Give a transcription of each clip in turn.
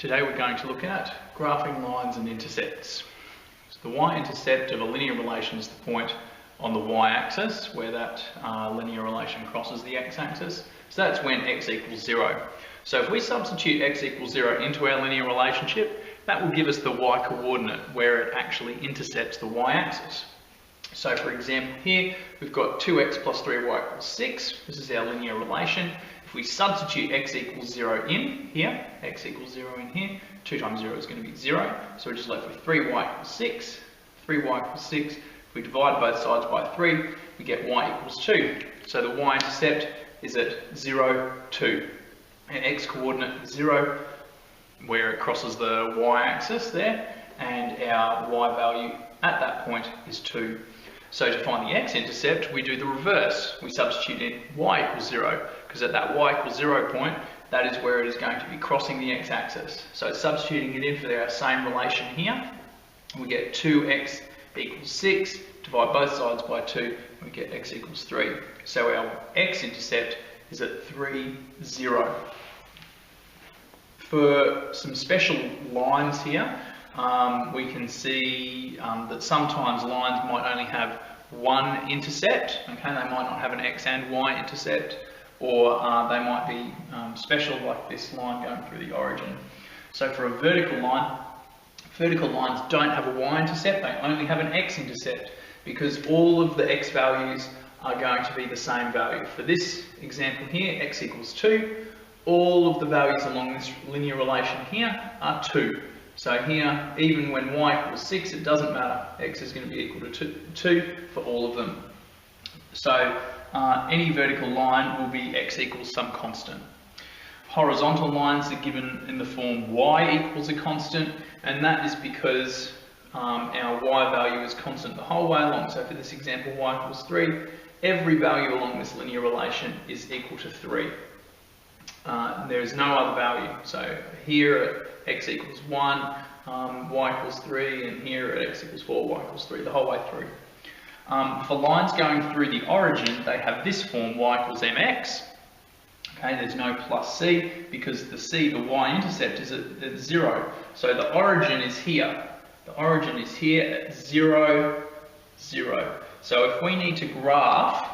Today we're going to look at graphing lines and intercepts. So the y-intercept of a linear relation is the point on the y-axis where that linear relation crosses the x-axis. So that's when x equals 0. So if we substitute x equals 0 into our linear relationship, that will give us the y-coordinate where it actually intercepts the y-axis. So for example here, we've got 2x plus 3y equals 6. This is our linear relation. If we substitute x equals 0 in here, x equals 0 in here, 2 times 0 is going to be 0. So we're just left with 3y equals 6. 3y equals 6. If we divide both sides by 3, we get y equals 2. So the y-intercept is at 0, 2. And x-coordinate is 0, where it crosses the y-axis there, and our y value at that point is 2. So to find the x-intercept, we do the reverse. We substitute in y equals 0, because at that y equals 0 point, that is where it is going to be crossing the x-axis. So substituting it in for our same relation here, we get 2x equals 6, divide both sides by 2, we get x equals 3. So our x-intercept is at 3, 0. For some special lines here, we can see that sometimes lines might only have one intercept. Okay, they might not have an x and y intercept, or they might be special, like this line going through the origin. So for a vertical line, vertical lines don't have a y-intercept, they only have an x-intercept, because all of the x values are going to be the same value. For this example here, x equals 2, all of the values along this linear relation here are 2. So here, even when y equals 6, it doesn't matter. X is going to be equal to 2 for all of them. So any vertical line will be x equals some constant. Horizontal lines are given in the form y equals a constant, and that is because our y value is constant the whole way along. So for this example, y equals 3, every value along this linear relation is equal to 3. There is no other value. So here at x equals 1, y equals 3, and here at x equals 4, y equals 3, the whole way through. For lines going through the origin, they have this form, y equals mx. Okay, there's no plus c, because the y-intercept is at 0. So the origin is here. The origin is here at 0, 0. So if we need to graph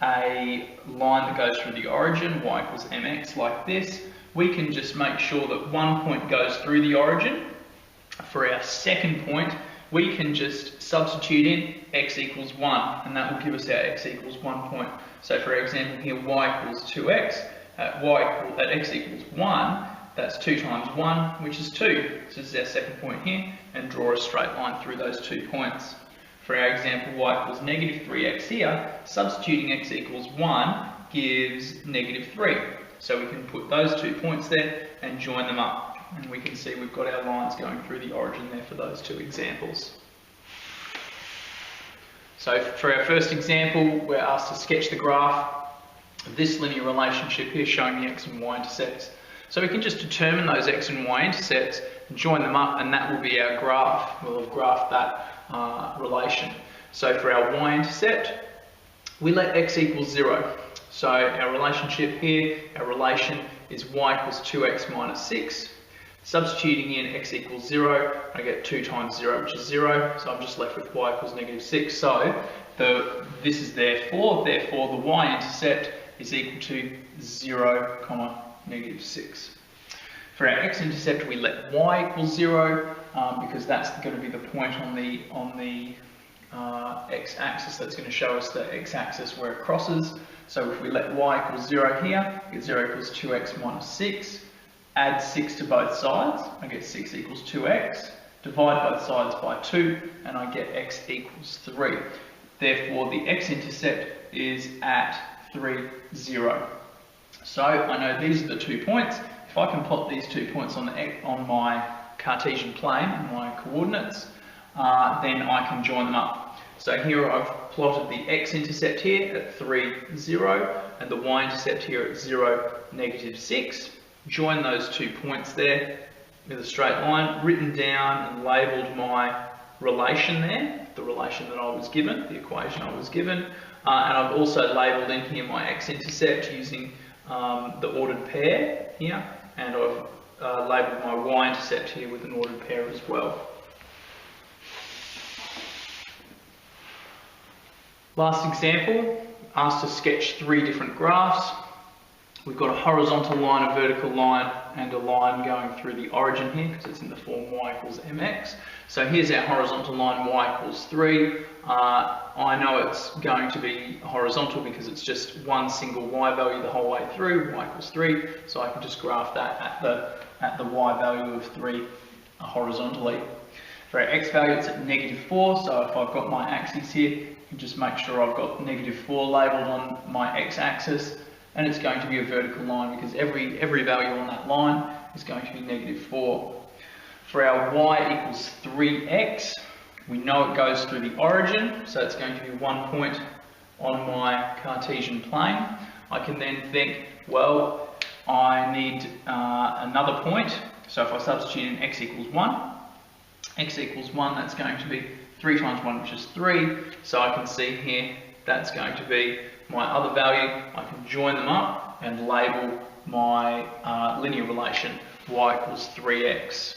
a line that goes through the origin, y equals mx, like this, we can just make sure that one point goes through the origin. For our second point, we can just substitute in x equals 1, and that will give us our x equals 1 point. So for example here, y equals 2x, at x equals 1, that's 2 times 1, which is 2. So this is our second point here, and draw a straight line through those 2 points. For our example, y equals negative 3x here, substituting x equals 1 gives negative 3. So we can put those 2 points there and join them up. And we can see we've got our lines going through the origin there for those 2 examples. So for our first example, we're asked to sketch the graph of this linear relationship here showing the x and y intercepts. So we can just determine those x and y intercepts and join them up, and that will be our graph. We'll have graphed that relation. So for our y-intercept, we let x equals 0. So our relationship here, our relation is y equals 2x minus 6. Substituting in x equals 0, I get 2 times 0, which is 0. So I'm just left with y equals negative 6. So this is therefore the y-intercept is equal to 0, negative 6. For our x-intercept, we let y equal 0 because that's going to be the point on the x-axis that's going to show us the x-axis where it crosses. So if we let y equals 0 here, we get 0 equals 2x minus 6. Add 6 to both sides, I get 6 equals 2x. Divide both sides by 2, and I get x equals 3. Therefore, the x-intercept is at 3, 0. So I know these are the 2 points. If I can plot these 2 points on my Cartesian plane, my coordinates, then I can join them up. So here I've plotted the x-intercept here at 3, 0, and the y-intercept here at 0, negative 6. Join those 2 points there with a straight line, written down and labelled my relation there, the relation that I was given, the equation I was given, and I've also labelled in here my x-intercept using the ordered pair here, and I've labelled my y-intercept here with an ordered pair as well. Last example, asked to sketch 3 different graphs. We've got a horizontal line, a vertical line, and a line going through the origin here because it's in the form y equals mx. So here's our horizontal line, y equals 3. I know it's going to be horizontal because it's just one single y value the whole way through, y equals 3. So I can just graph that at the y value of 3 horizontally. For our x value, it's at -4. So if I've got my axes here, you can just make sure I've got -4 labelled on my x-axis. And it's going to be a vertical line because every value on that line is going to be -4. For our y equals 3x, we know it goes through the origin, so it's going to be 1 point on my Cartesian plane. I can then think, well, I need another point, so if I substitute in x equals 1, that's going to be 3 times 1, which is 3, so I can see here that's going to be my other value. I can join them up and label my linear relation y equals 3x.